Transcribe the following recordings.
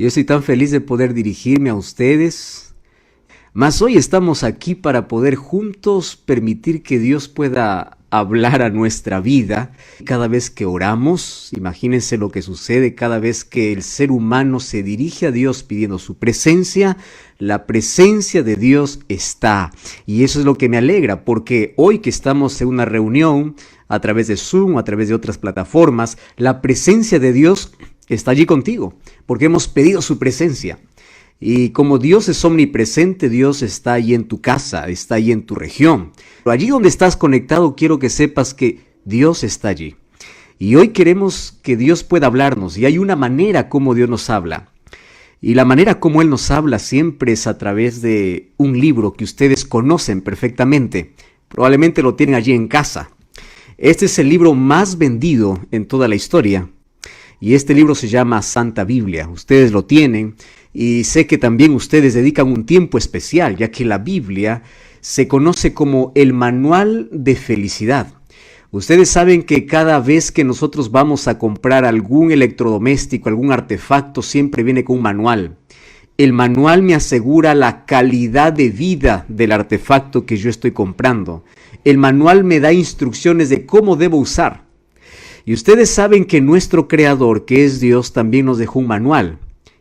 Yo estoy tan feliz de poder dirigirme a ustedes. Mas hoy estamos aquí para poder juntos permitir que Dios pueda hablar a nuestra vida. Cada vez que oramos, imagínense lo que sucede cada vez que el ser humano se dirige a Dios pidiendo su presencia. La presencia de Dios está. Y eso es lo que me alegra, porque hoy que estamos en una reunión a través de Zoom o a través de otras plataformas, la presencia de Dios está allí contigo, porque hemos pedido su presencia. Y como Dios es omnipresente, Dios está ahí en tu casa, está ahí en tu región. Pero allí donde estás conectado, quiero que sepas que Dios está allí. Y hoy queremos que Dios pueda hablarnos, y hay una manera como Dios nos habla. Y la manera como Él nos habla siempre es a través de un libro que ustedes conocen perfectamente. Probablemente lo tienen allí en casa. Este es el libro más vendido en toda la historia. Y este libro se llama Santa Biblia. Ustedes lo tienen. Y sé que también ustedes dedican un tiempo especial, ya que la Biblia se conoce como el manual de felicidad. Ustedes saben que cada vez que nosotros vamos a comprar algún electrodoméstico, algún artefacto, siempre viene con un manual. El manual me asegura la calidad de vida del artefacto que yo estoy comprando. El manual me da instrucciones de cómo debo usar. Y ustedes saben que nuestro Creador, que es Dios, también nos dejó un manual.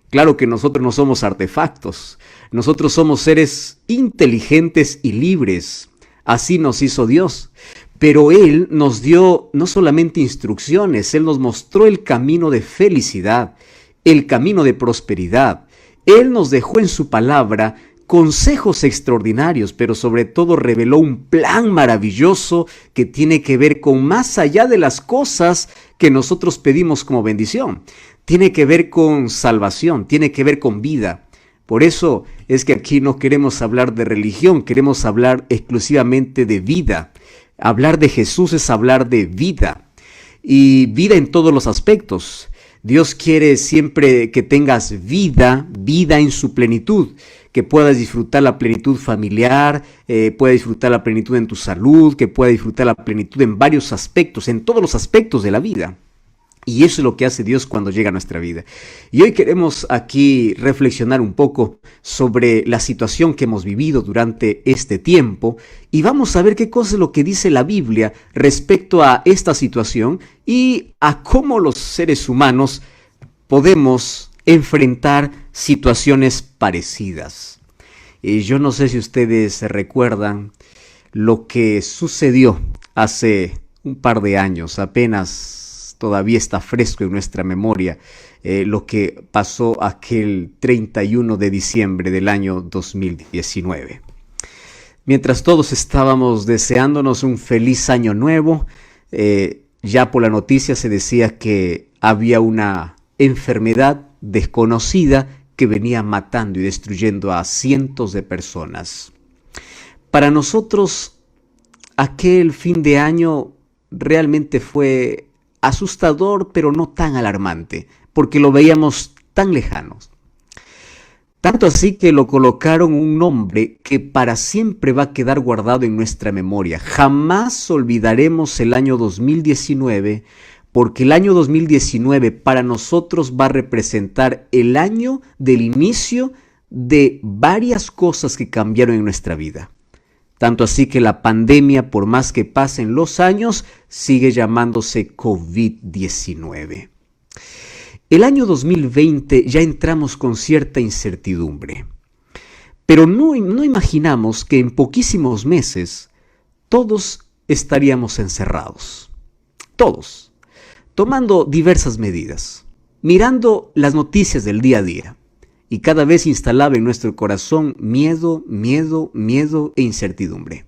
Claro que nosotros no somos artefactos, nosotros somos seres inteligentes y libres, así nos hizo Dios. Pero Él nos dio no solamente instrucciones, Él nos mostró el camino de felicidad, el camino de prosperidad. Él nos dejó en su palabra consejos extraordinarios, pero sobre todo reveló un plan maravilloso que tiene que ver con más allá de las cosas que nosotros pedimos como bendición. Tiene que ver con salvación, tiene que ver con vida. Por eso es que aquí no queremos hablar de religión, queremos hablar exclusivamente de vida. Hablar de Jesús es hablar de vida, y vida en todos los aspectos. Dios quiere siempre que tengas vida en su plenitud, que puedas disfrutar la plenitud familiar, puedas disfrutar la plenitud en tu salud, que puedas disfrutar la plenitud en varios aspectos, en todos los aspectos de la vida. Y eso es lo que hace Dios cuando llega a nuestra vida. Y hoy queremos aquí reflexionar un poco sobre la situación que hemos vivido durante este tiempo, y vamos a ver qué cosa es lo que dice la Biblia respecto a esta situación y a cómo los seres humanos podemos enfrentar situaciones parecidas. Yo no sé si ustedes recuerdan lo que sucedió hace un par de años, apenas todavía está fresco en nuestra memoria, lo que pasó aquel 31 de diciembre del año 2019. Mientras todos estábamos deseándonos un feliz año nuevo, ya por la noticia se decía que había una enfermedad desconocida que venía matando y destruyendo a cientos de personas. Para nosotros, aquel fin de año realmente fue asustador, pero no tan alarmante, porque lo veíamos tan lejanos. Tanto así que lo colocaron un nombre que para siempre va a quedar guardado en nuestra memoria. Jamás olvidaremos el año 2019, porque el año 2019 para nosotros va a representar el año del inicio de varias cosas que cambiaron en nuestra vida. Tanto así que la pandemia, por más que pasen los años, sigue llamándose COVID-19. El año 2020 ya entramos con cierta incertidumbre, pero no imaginamos que en poquísimos meses todos estaríamos encerrados. Todos, tomando diversas medidas, mirando las noticias del día a día. Y cada vez instalaba en nuestro corazón miedo e incertidumbre.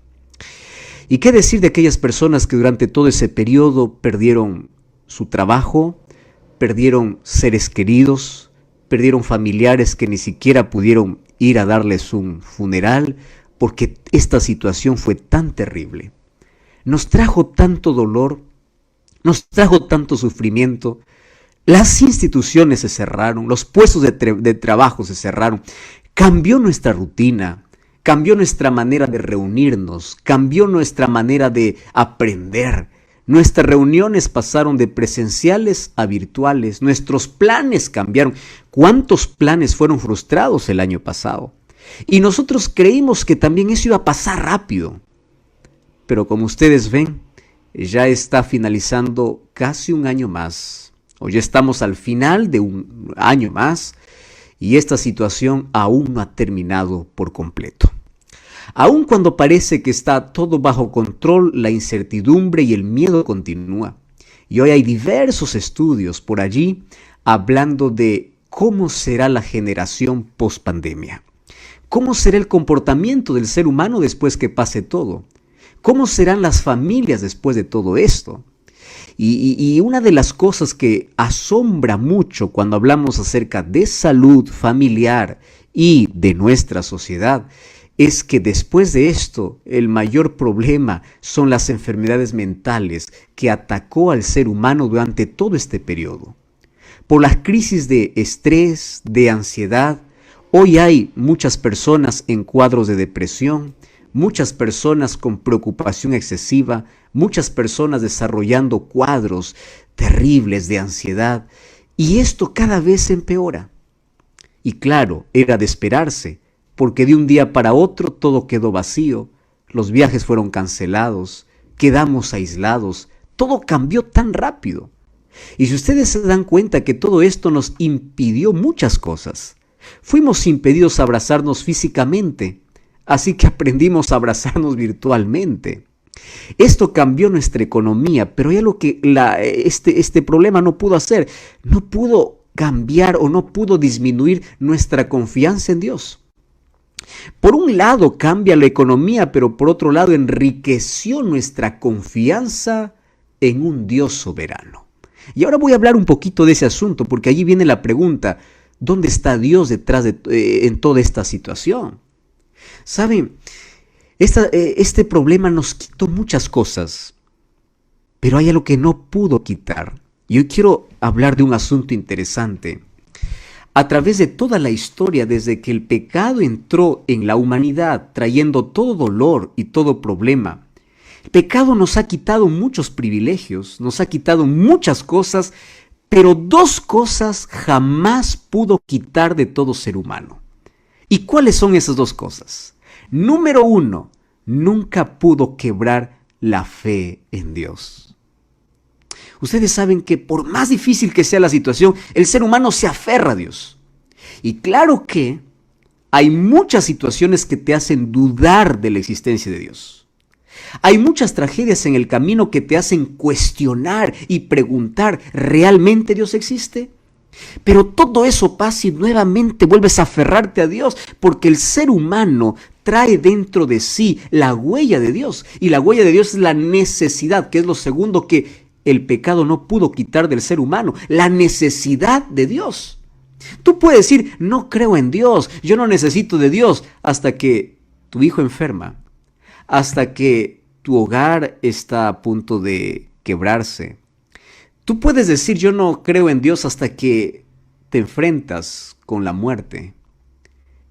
¿Y qué decir de aquellas personas que durante todo ese periodo perdieron su trabajo, perdieron seres queridos, perdieron familiares que ni siquiera pudieron ir a darles un funeral, porque esta situación fue tan terrible? Nos trajo tanto dolor, nos trajo tanto sufrimiento. Las instituciones se cerraron, los puestos de trabajo se cerraron, cambió nuestra rutina, cambió nuestra manera de reunirnos, cambió nuestra manera de aprender. Nuestras reuniones pasaron de presenciales a virtuales. Nuestros planes cambiaron. ¿Cuántos planes fueron frustrados el año pasado? Y nosotros creímos que también eso iba a pasar rápido. Pero como ustedes ven, ya está finalizando casi un año más. O ya estamos al final de un año más. Y esta situación aún no ha terminado por completo. Aun cuando parece que está todo bajo control, la incertidumbre y el miedo continúa. Y hoy hay diversos estudios por allí hablando de cómo será la generación post-pandemia. ¿Cómo será el comportamiento del ser humano después que pase todo? ¿Cómo serán las familias después de todo esto? Y una de las cosas que asombra mucho cuando hablamos acerca de salud familiar y de nuestra sociedad es que después de esto, el mayor problema son las enfermedades mentales que atacó al ser humano durante todo este periodo. Por las crisis de estrés, de ansiedad, hoy hay muchas personas en cuadros de depresión, muchas personas con preocupación excesiva, muchas personas desarrollando cuadros terribles de ansiedad, y esto cada vez empeora. Y claro, era de esperarse, porque de un día para otro todo quedó vacío, los viajes fueron cancelados, quedamos aislados, todo cambió tan rápido. Y si ustedes se dan cuenta que todo esto nos impidió muchas cosas, fuimos impedidos a abrazarnos físicamente, así que aprendimos a abrazarnos virtualmente. Esto cambió nuestra economía, pero ya lo que este problema no pudo hacer, no pudo cambiar o no pudo disminuir nuestra confianza en Dios. Por un lado cambia la economía, pero por otro lado enriqueció nuestra confianza en un Dios soberano. Y ahora voy a hablar un poquito de ese asunto, porque allí viene la pregunta, ¿dónde está Dios detrás en toda esta situación? ¿Saben? Este problema nos quitó muchas cosas, pero hay algo que no pudo quitar. Y hoy quiero hablar de un asunto interesante. A través de toda la historia, desde que el pecado entró en la humanidad, trayendo todo dolor y todo problema, el pecado nos ha quitado muchos privilegios, nos ha quitado muchas cosas, pero dos cosas jamás pudo quitar de todo ser humano. ¿Y cuáles son esas dos cosas? Número uno, nunca pudo quebrar la fe en Dios. Ustedes saben que por más difícil que sea la situación, el ser humano se aferra a Dios. Y claro que hay muchas situaciones que te hacen dudar de la existencia de Dios. Hay muchas tragedias en el camino que te hacen cuestionar y preguntar, ¿realmente Dios existe? Pero todo eso pasa y nuevamente vuelves a aferrarte a Dios, porque el ser humano trae dentro de sí la huella de Dios. Y la huella de Dios es la necesidad, que es lo segundo que el pecado no pudo quitar del ser humano, la necesidad de Dios. Tú puedes decir, no creo en Dios, yo no necesito de Dios, hasta que tu hijo enferma, hasta que tu hogar está a punto de quebrarse. Tú puedes decir, yo no creo en Dios hasta que te enfrentas con la muerte.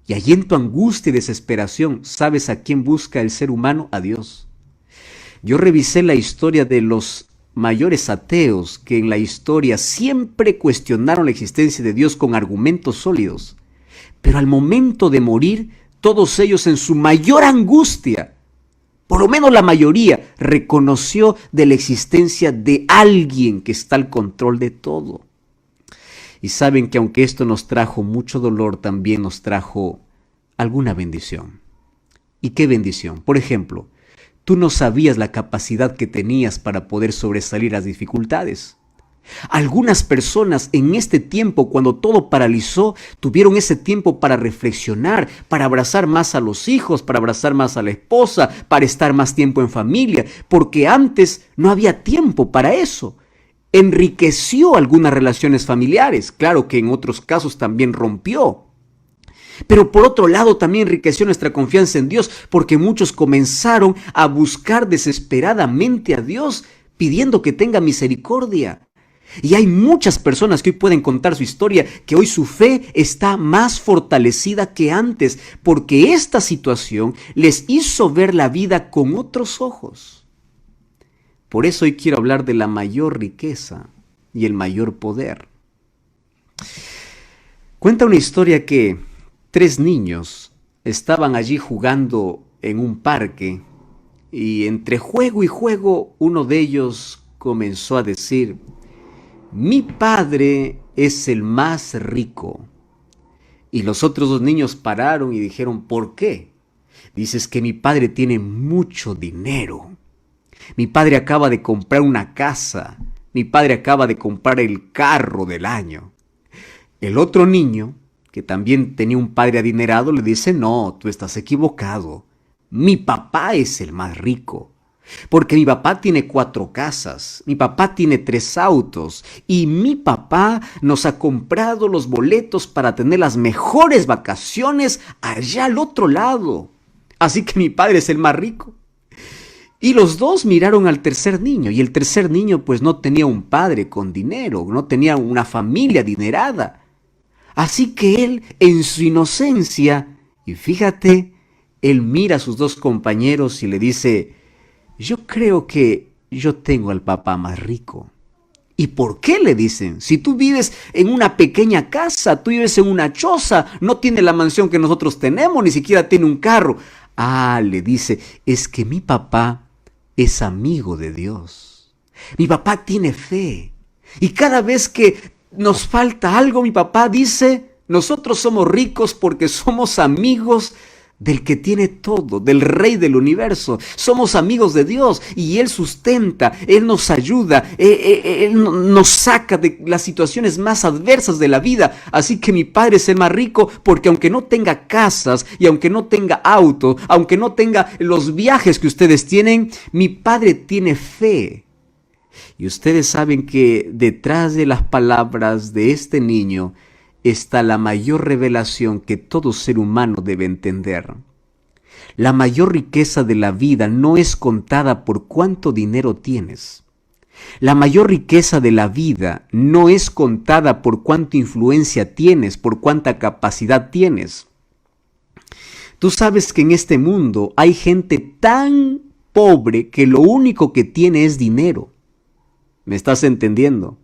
Y allí en tu angustia y desesperación, ¿sabes a quién busca el ser humano? A Dios. Yo revisé la historia de los mayores ateos que en la historia siempre cuestionaron la existencia de Dios con argumentos sólidos. Pero al momento de morir, todos ellos en su mayor angustia, por lo menos la mayoría, reconoció de la existencia de alguien que está al control de todo. Y saben que aunque esto nos trajo mucho dolor, también nos trajo alguna bendición. ¿Y qué bendición? Por ejemplo, tú no sabías la capacidad que tenías para poder sobresalir las dificultades. Algunas personas en este tiempo, cuando todo paralizó, tuvieron ese tiempo para reflexionar, para abrazar más a los hijos, para abrazar más a la esposa, para estar más tiempo en familia, porque antes no había tiempo para eso. Enriqueció algunas relaciones familiares, claro que en otros casos también rompió. Pero por otro lado también enriqueció nuestra confianza en Dios, porque muchos comenzaron a buscar desesperadamente a Dios, pidiendo que tenga misericordia. Y hay muchas personas que hoy pueden contar su historia, que hoy su fe está más fortalecida que antes, porque esta situación les hizo ver la vida con otros ojos. Por eso hoy quiero hablar de la mayor riqueza y el mayor poder. Cuenta una historia que 3 niños estaban allí jugando en un parque y entre juego y juego uno de ellos comenzó a decir: mi padre es el más rico. Y los otros 2 niños pararon y dijeron: ¿por qué? Dices que mi padre tiene mucho dinero. Mi padre acaba de comprar una casa. Mi padre acaba de comprar el carro del año. El otro niño, que también tenía un padre adinerado, le dice: no, tú estás equivocado. Mi papá es el más rico. Porque mi papá tiene 4 casas, mi papá tiene 3 autos y mi papá nos ha comprado los boletos para tener las mejores vacaciones allá al otro lado. Así que mi padre es el más rico. Y los 2 miraron al tercer niño y el tercer niño pues no tenía un padre con dinero, no tenía una familia adinerada. Así que él en su inocencia, y fíjate, él mira a sus 2 compañeros y le dice: yo creo que yo tengo al papá más rico. ¿Y por qué? Le dicen. Si tú vives en una pequeña casa, tú vives en una choza, no tiene la mansión que nosotros tenemos, ni siquiera tiene un carro. Ah, le dice, es que mi papá es amigo de Dios. Mi papá tiene fe. Y cada vez que nos falta algo, mi papá dice: nosotros somos ricos porque somos amigos del que tiene todo, del Rey del universo. Somos amigos de Dios y Él sustenta, Él nos ayuda, Él nos saca de las situaciones más adversas de la vida. Así que mi padre es el más rico porque aunque no tenga casas y aunque no tenga auto, aunque no tenga los viajes que ustedes tienen, mi padre tiene fe. Y ustedes saben que detrás de las palabras de este niño está la mayor revelación que todo ser humano debe entender. La mayor riqueza de la vida no es contada por cuánto dinero tienes. La mayor riqueza de la vida no es contada por cuánta influencia tienes, por cuánta capacidad tienes. Tú sabes que en este mundo hay gente tan pobre que lo único que tiene es dinero. ¿Me estás entendiendo?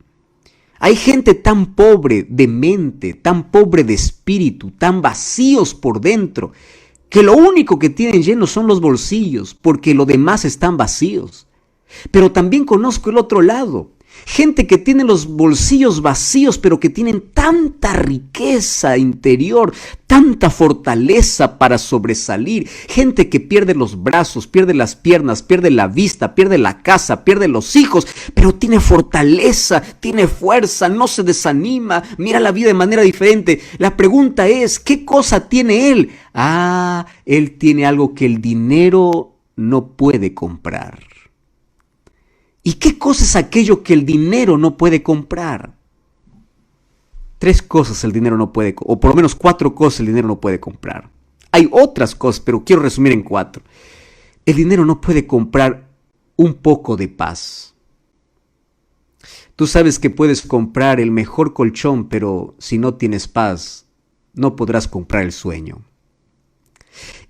Hay gente tan pobre de mente, tan pobre de espíritu, tan vacíos por dentro, que lo único que tienen llenos son los bolsillos, porque lo demás están vacíos. Pero también conozco el otro lado. Gente que tiene los bolsillos vacíos, pero que tienen tanta riqueza interior, tanta fortaleza para sobresalir. Gente que pierde los brazos, pierde las piernas, pierde la vista, pierde la casa, pierde los hijos, pero tiene fortaleza, tiene fuerza, no se desanima, mira la vida de manera diferente. La pregunta es, ¿qué cosa tiene él? Él tiene algo que el dinero no puede comprar. ¿Y qué cosa es aquello que el dinero no puede comprar? 3 cosas el dinero no puede, o por lo menos 4 cosas el dinero no puede comprar. Hay otras cosas, pero quiero resumir en 4. El dinero no puede comprar un poco de paz. Tú sabes que puedes comprar el mejor colchón, pero si no tienes paz, no podrás comprar el sueño.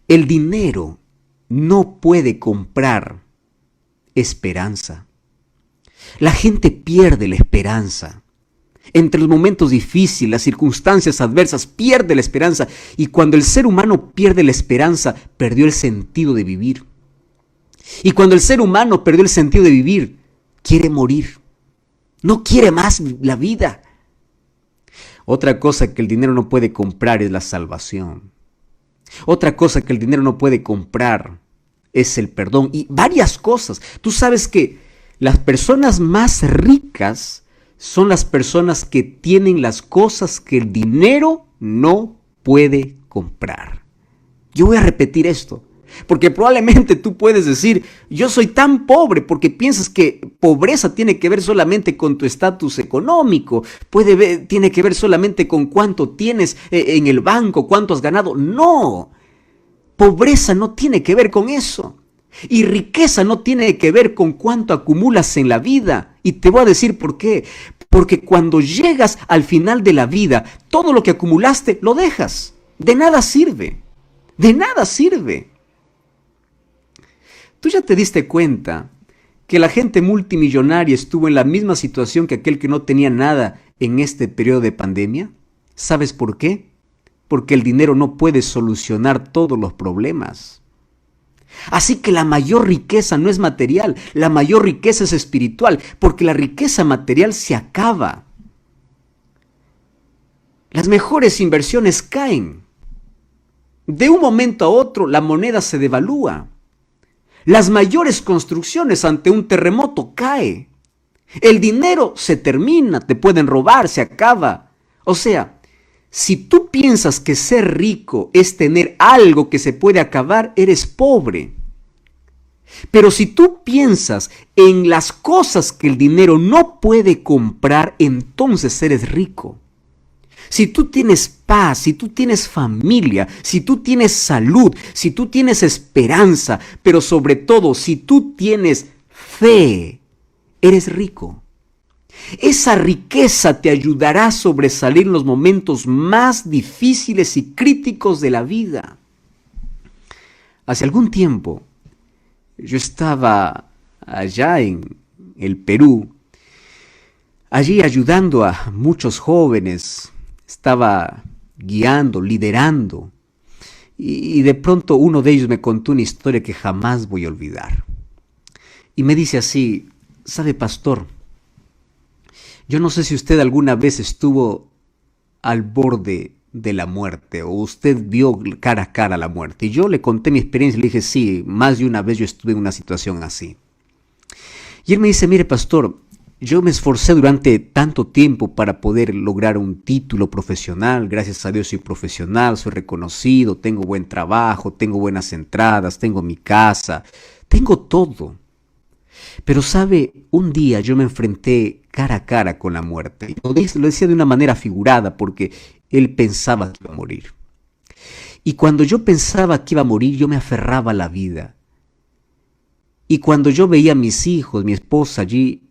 El dinero no puede comprar esperanza. La gente pierde la esperanza. Entre los momentos difíciles, las circunstancias adversas, pierde la esperanza. Y cuando el ser humano pierde la esperanza, perdió el sentido de vivir. Y cuando el ser humano perdió el sentido de vivir, quiere morir. No quiere más la vida. Otra cosa que el dinero no puede comprar es la salvación. Otra cosa que el dinero no puede comprar es el perdón. Y varias cosas. Tú sabes que las personas más ricas son las personas que tienen las cosas que el dinero no puede comprar. Yo voy a repetir esto, porque probablemente tú puedes decir: yo soy tan pobre, porque piensas que pobreza tiene que ver solamente con tu estatus económico, tiene que ver solamente con cuánto tienes en el banco, cuánto has ganado. No, pobreza no tiene que ver con eso. Y riqueza no tiene que ver con cuánto acumulas en la vida. Y te voy a decir por qué. Porque cuando llegas al final de la vida, todo lo que acumulaste lo dejas. De nada sirve. De nada sirve. Tú ya te diste cuenta que la gente multimillonaria estuvo en la misma situación que aquel que no tenía nada en este periodo de pandemia? ¿Sabes por qué? Porque el dinero no puede solucionar todos los problemas. Así que la mayor riqueza no es material, la mayor riqueza es espiritual, porque la riqueza material se acaba. Las mejores inversiones caen. De un momento a otro la moneda se devalúa. Las mayores construcciones ante un terremoto caen. El dinero se termina, te pueden robar, se acaba. O sea, si tú piensas que ser rico es tener algo que se puede acabar, eres pobre. Pero si tú piensas en las cosas que el dinero no puede comprar, entonces eres rico. Si tú tienes paz, si tú tienes familia, si tú tienes salud, si tú tienes esperanza, pero sobre todo si tú tienes fe, eres rico. Esa riqueza te ayudará a sobresalir en los momentos más difíciles y críticos de la vida. Hace algún tiempo, yo estaba allá en el Perú, allí ayudando a muchos jóvenes. Estaba guiando, liderando, y de pronto uno de ellos me contó una historia que jamás voy a olvidar. Y me dice así: ¿sabe, pastor? Yo no sé si usted alguna vez estuvo al borde de la muerte o usted vio cara a cara la muerte. Y yo le conté mi experiencia y le dije: sí, más de una vez yo estuve en una situación así. Y él me dice: mire, pastor, yo me esforcé durante tanto tiempo para poder lograr un título profesional. Gracias a Dios soy profesional, soy reconocido, tengo buen trabajo, tengo buenas entradas, tengo mi casa, tengo todo. Pero sabe, un día yo me enfrenté cara a cara con la muerte. Lo decía de una manera figurada porque él pensaba que iba a morir. Y cuando yo pensaba que iba a morir, yo me aferraba a la vida. Y cuando yo veía a mis hijos, mi esposa allí,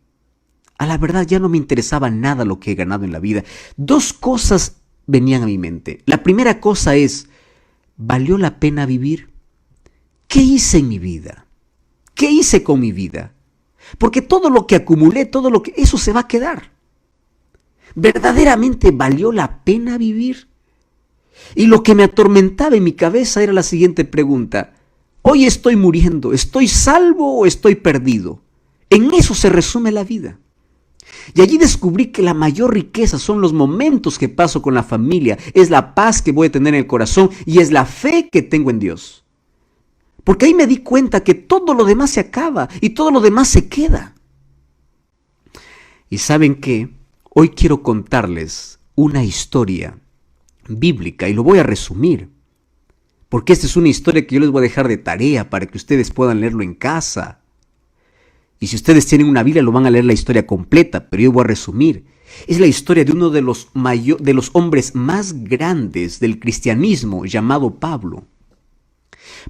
a la verdad ya no me interesaba nada lo que he ganado en la vida. Dos cosas venían a mi mente. La primera cosa es: ¿valió la pena vivir? ¿Qué hice en mi vida? ¿Qué hice con mi vida? Porque todo lo que acumulé, eso se va a quedar. ¿Verdaderamente valió la pena vivir? Y lo que me atormentaba en mi cabeza era la siguiente pregunta: hoy estoy muriendo, ¿estoy salvo o estoy perdido? En eso se resume la vida. Y allí descubrí que la mayor riqueza son los momentos que paso con la familia, es la paz que voy a tener en el corazón y es la fe que tengo en Dios. Porque ahí me di cuenta que todo lo demás se acaba y todo lo demás se queda. ¿Y saben qué? Hoy quiero contarles una historia bíblica y lo voy a resumir. Porque esta es una historia que yo les voy a dejar de tarea para que ustedes puedan leerlo en casa. Y si ustedes tienen una Biblia, lo van a leer la historia completa, pero yo voy a resumir. Es la historia de uno de los hombres más grandes del cristianismo, llamado Pablo.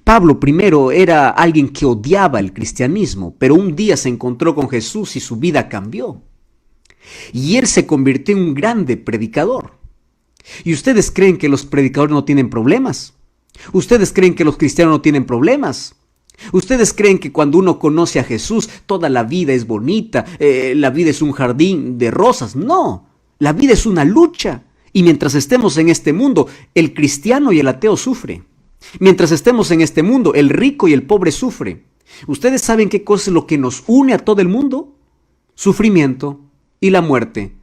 Pablo primero era alguien que odiaba el cristianismo, pero un día se encontró con Jesús y su vida cambió. Y él se convirtió en un grande predicador. ¿Y ustedes creen que los predicadores no tienen problemas? ¿Ustedes creen que los cristianos no tienen problemas? ¿Ustedes creen que cuando uno conoce a Jesús toda la vida es bonita, la vida es un jardín de rosas? No, la vida es una lucha. Y mientras estemos en este mundo, el cristiano y el ateo sufren. Mientras estemos en este mundo, el rico y el pobre sufren. ¿Ustedes saben qué cosa es lo que nos une a todo el mundo? Sufrimiento y la muerte.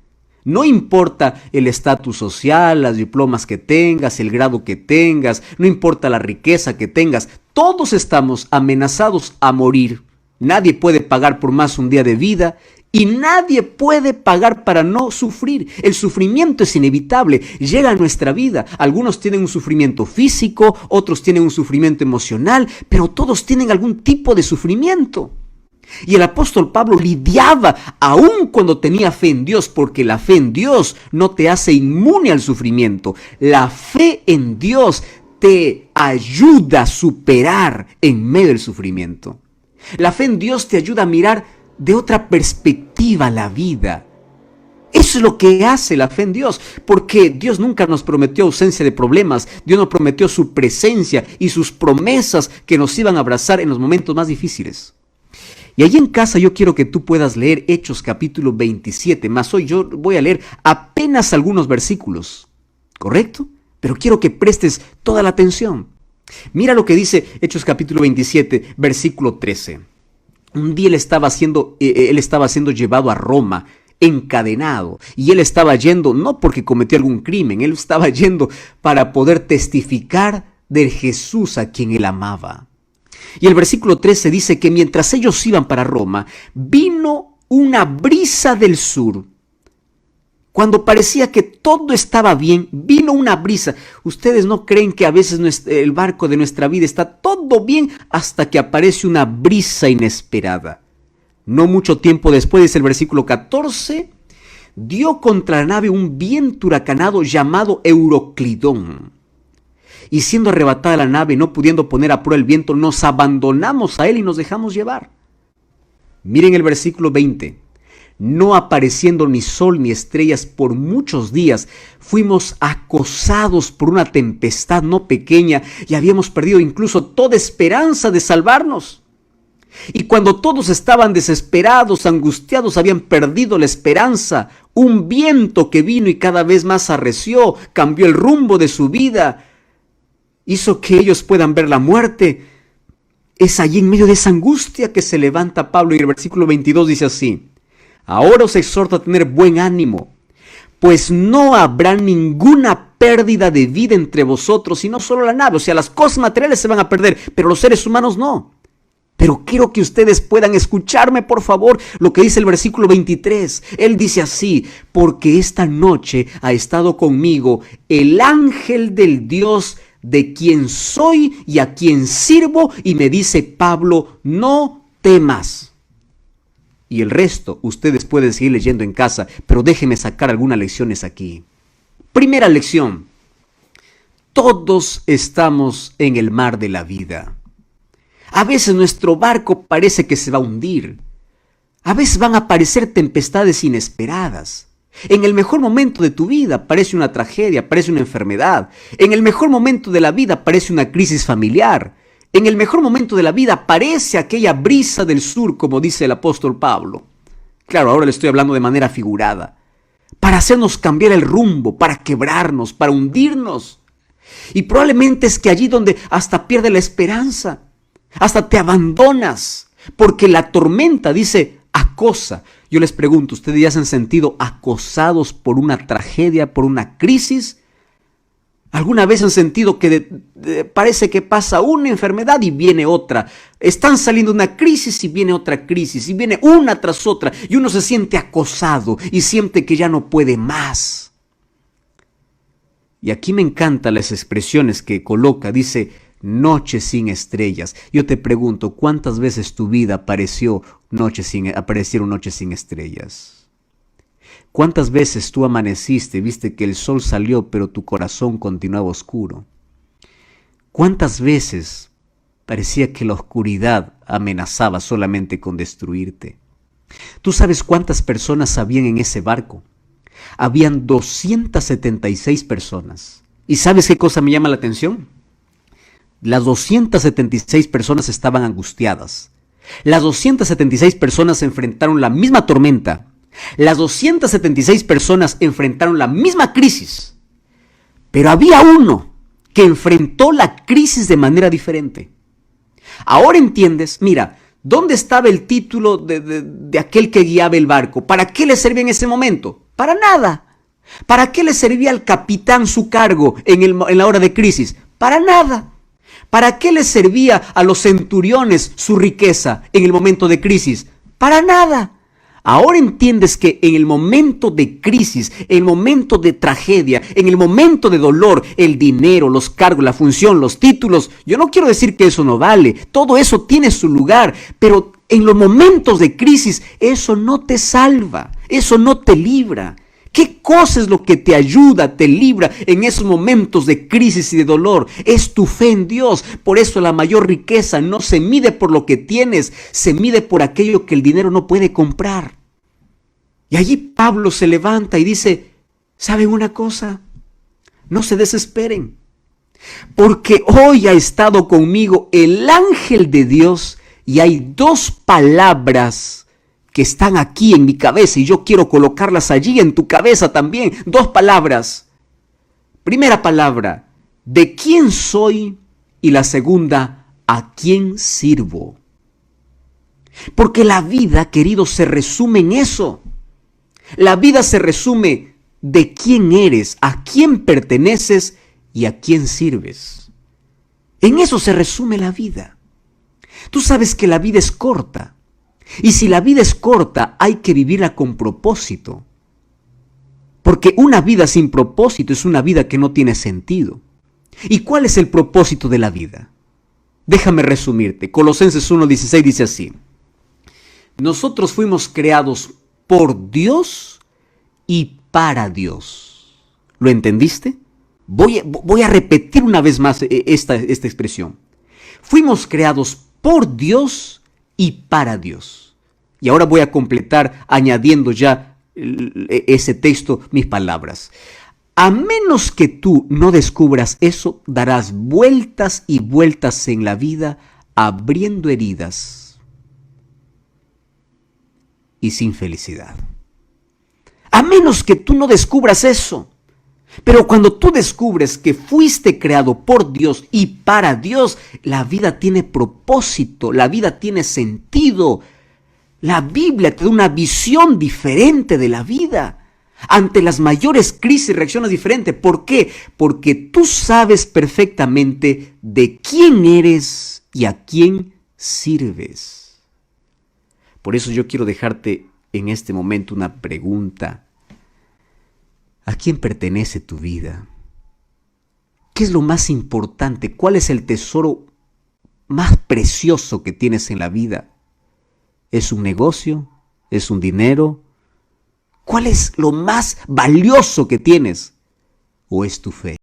No importa el estatus social, las diplomas que tengas, el grado que tengas, no importa la riqueza que tengas, todos estamos amenazados a morir. Nadie puede pagar por más un día de vida y nadie puede pagar para no sufrir. El sufrimiento es inevitable, llega a nuestra vida. Algunos tienen un sufrimiento físico, otros tienen un sufrimiento emocional, pero todos tienen algún tipo de sufrimiento. Y el apóstol Pablo lidiaba aún cuando tenía fe en Dios, porque la fe en Dios no te hace inmune al sufrimiento. La fe en Dios te ayuda a superar en medio del sufrimiento. La fe en Dios te ayuda a mirar de otra perspectiva la vida. Eso es lo que hace la fe en Dios, porque Dios nunca nos prometió ausencia de problemas. Dios nos prometió su presencia y sus promesas que nos iban a abrazar en los momentos más difíciles. Y allí en casa yo quiero que tú puedas leer Hechos capítulo 27, más hoy yo voy a leer apenas algunos versículos, ¿correcto? Pero quiero que prestes toda la atención. Mira lo que dice Hechos capítulo 27, versículo 13. Un día él estaba siendo llevado a Roma, encadenado, y él estaba yendo no porque cometió algún crimen, él estaba yendo para poder testificar de Jesús a quien él amaba. Y el versículo 13 dice que mientras ellos iban para Roma, vino una brisa del sur. Cuando parecía que todo estaba bien, vino una brisa. Ustedes no creen que a veces el barco de nuestra vida está todo bien hasta que aparece una brisa inesperada. No mucho tiempo después, dice el versículo 14, dio contra la nave un viento huracanado llamado Euroclidón. Y siendo arrebatada la nave, no pudiendo poner a prueba el viento, nos abandonamos a él y nos dejamos llevar. Miren el versículo 20. No apareciendo ni sol ni estrellas por muchos días, fuimos acosados por una tempestad no pequeña y habíamos perdido incluso toda esperanza de salvarnos. Y cuando todos estaban desesperados, angustiados, habían perdido la esperanza, un viento que vino y cada vez más arreció, cambió el rumbo de su vida, hizo que ellos puedan ver la muerte. Es allí en medio de esa angustia que se levanta Pablo y el versículo 22 dice así: ahora os exhorto a tener buen ánimo, pues no habrá ninguna pérdida de vida entre vosotros, sino solo la nave. O sea, las cosas materiales se van a perder, pero los seres humanos no. Pero quiero que ustedes puedan escucharme, por favor, lo que dice el versículo 23. Él dice así: porque esta noche ha estado conmigo el ángel del Dios de quien soy y a quien sirvo, y me dice Pablo, no temas. Y el resto ustedes pueden seguir leyendo en casa, pero déjenme sacar algunas lecciones aquí. Primera lección: todos estamos en el mar de la vida. A veces nuestro barco parece que se va a hundir. A veces van a aparecer tempestades inesperadas. En el mejor momento de tu vida aparece una tragedia, aparece una enfermedad. En el mejor momento de la vida aparece una crisis familiar. En el mejor momento de la vida aparece aquella brisa del sur, como dice el apóstol Pablo. Claro, ahora le estoy hablando de manera figurada. Para hacernos cambiar el rumbo, para quebrarnos, para hundirnos. Y probablemente es que allí donde hasta pierde la esperanza, hasta te abandonas, porque la tormenta, dice, acosa. Yo les pregunto, ¿ustedes ya se han sentido acosados por una tragedia, por una crisis? ¿Alguna vez han sentido que parece que pasa una enfermedad y viene otra? Están saliendo de una crisis y viene otra crisis, y viene una tras otra, y uno se siente acosado y siente que ya no puede más. Y aquí me encantan las expresiones que coloca, dice, noche sin estrellas. Yo te pregunto, ¿cuántas veces tu vida aparecieron noches sin estrellas? ¿Cuántas veces tú amaneciste, viste que el sol salió, pero tu corazón continuaba oscuro? ¿Cuántas veces parecía que la oscuridad amenazaba solamente con destruirte? ¿Tú sabes cuántas personas habían en ese barco? Habían 276 personas. ¿Y sabes qué cosa me llama la atención? Las 276 personas estaban angustiadas. Las 276 personas enfrentaron la misma tormenta. Las 276 personas enfrentaron la misma crisis. Pero había uno que enfrentó la crisis de manera diferente. Ahora entiendes, mira, ¿dónde estaba el título de aquel que guiaba el barco? ¿Para qué le servía en ese momento? Para nada. ¿Para qué le servía al capitán su cargo en la hora de crisis? Para nada. ¿Para qué le servía a los centuriones su riqueza en el momento de crisis? Para nada. Ahora entiendes que en el momento de crisis, en el momento de tragedia, en el momento de dolor, el dinero, los cargos, la función, los títulos, yo no quiero decir que eso no vale, todo eso tiene su lugar, pero en los momentos de crisis eso no te salva, eso no te libra. ¿Qué cosa es lo que te ayuda, te libra en esos momentos de crisis y de dolor? Es tu fe en Dios. Por eso la mayor riqueza no se mide por lo que tienes, se mide por aquello que el dinero no puede comprar. Y allí Pablo se levanta y dice, ¿saben una cosa? No se desesperen, porque hoy ha estado conmigo el ángel de Dios y hay dos palabras que están aquí en mi cabeza y yo quiero colocarlas allí en tu cabeza también. Dos palabras. Primera palabra, ¿de quién soy? Y la segunda, ¿a quién sirvo? Porque la vida, querido, se resume en eso. La vida se resume de quién eres, a quién perteneces y a quién sirves. En eso se resume la vida. Tú sabes que la vida es corta. Y si la vida es corta, hay que vivirla con propósito. Porque una vida sin propósito es una vida que no tiene sentido. ¿Y cuál es el propósito de la vida? Déjame resumirte. Colosenses 1:16 dice así: nosotros fuimos creados por Dios y para Dios. ¿Lo entendiste? Voy a repetir una vez más esta expresión. Fuimos creados por Dios y para Dios. Y ahora voy a completar añadiendo ya ese texto mis palabras. A menos que tú no descubras eso, darás vueltas y vueltas en la vida abriendo heridas y sin felicidad. A menos que tú no descubras eso. Pero cuando tú descubres que fuiste creado por Dios y para Dios, la vida tiene propósito, la vida tiene sentido. La Biblia te da una visión diferente de la vida. Ante las mayores crisis reaccionas diferente. ¿Por qué? Porque tú sabes perfectamente de quién eres y a quién sirves. Por eso yo quiero dejarte en este momento una pregunta. ¿A quién pertenece tu vida? ¿Qué es lo más importante? ¿Cuál es el tesoro más precioso que tienes en la vida? ¿Es un negocio? ¿Es un dinero? ¿Cuál es lo más valioso que tienes? ¿O es tu fe?